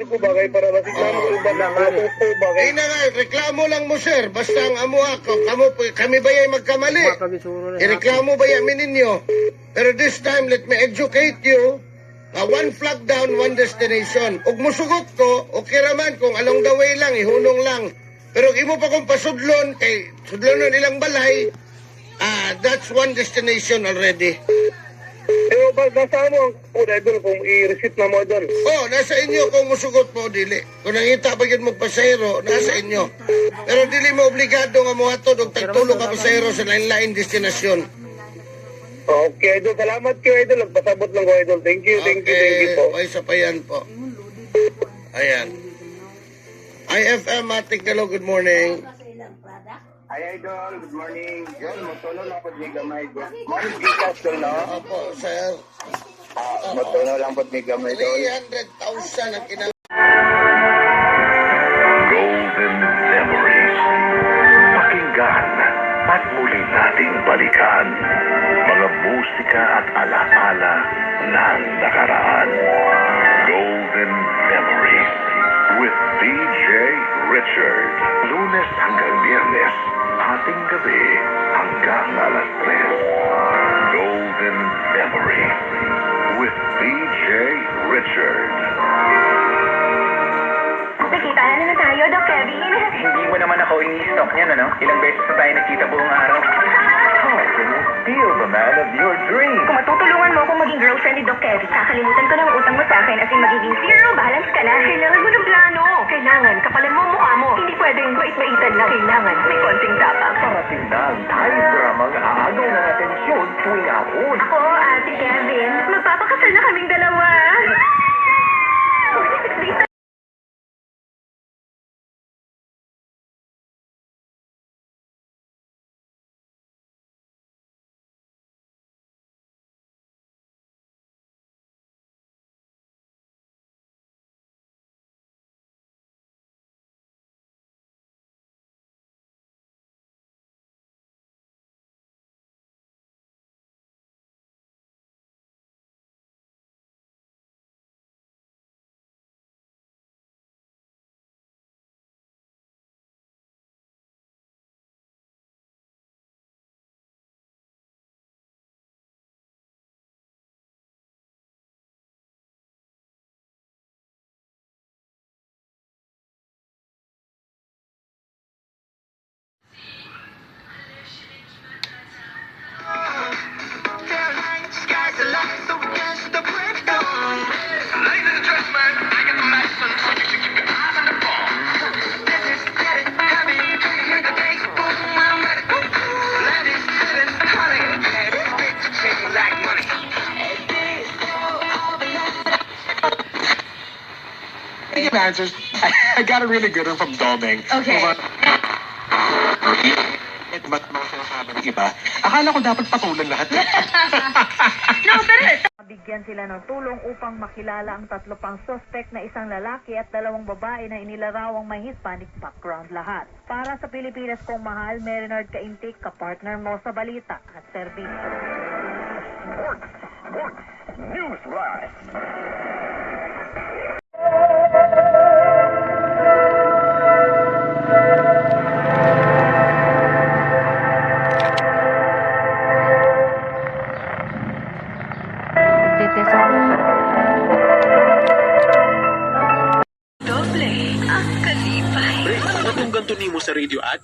ko bagay para masiklamo ko ba na ko bagay. Ay na nga, reklamo lang mo sir. Basta ang amo ako, kami ba yung magkamali? Ireklamo ba yamin ninyo? Pero this time, let me educate you. One flag down, one destination. Ug musugot ko, okay raman kung along the way lang, ihunong lang. Pero imo pa kung pasudlon, kay sudlonon ilang balay, that's one destination already. Pero nasa mo ang idol kung i-receipt na mo doon. Oh, nasa inyo kung musugot mo, dili. Kung nangita pa yun mo pasayro, nasa inyo. Pero dili mo obligado nga mo hatod og tagtulo ka pasayro sa lain-lain destinasyon. Okay, idol. Salamat kayo, idol. Nagpasabot lang ko, idol. Thank you po. Okay, sa payan po. Ayan. IFM, Matik Hello, good morning. Ay, idol. Good morning. Yun, motono lang po ni Gamay. Morning, Gikas, idol, no? Opo, sir. Motono lang po ni Gamay, idol. 300,000 ang kinang... Golden Memories. Pakinggan at muli nating balikan mga musika at alaala ng nakaraan. Golden Memories with DJ Richard. Lunes hanggang Biyernes, ating gabi hanggang alas 3. Golden Memories with DJ Richard. Nakita na naman tayo, Doc Kevin. Hindi mo naman ako ini-stalk niyan, ano? Ilang beses na tayo nagkita buong araw. How can you steal the man of your dreams? Kung matutulungan mo akong maging girlfriend ni Doc Kevin, kakalimutan ko na ang utang mo sa akin as in magiging zero balance ka na. Kailangan mo ng plano. Kailangan, kapalan mo ang mukha mo. Hindi pwedeng bait-baitan lang. Kailangan, may konting tapang. Parating na ang time-dramang aagaw ng atensyon tuwing hapon. Ako, Ate Kevin, magpapakasal na kaming dalawa. 46 days na. Answers. I got a really good one from Domeng. Okay. Ba't mga sinasabi ng iba? Akala ko dapat patulan lahat. No, pero Bigyan sila ng tulong upang makilala ang tatlo pang suspect na isang lalaki at dalawang babae na inilarawang may Hispanic background lahat. Para sa Pilipinas kong mahal, Marinard Kaintik, kapartner mo sa balita at serbisyo. Sports News Flash. doble ang kalipay. Anong ganto nimo sa radio ad?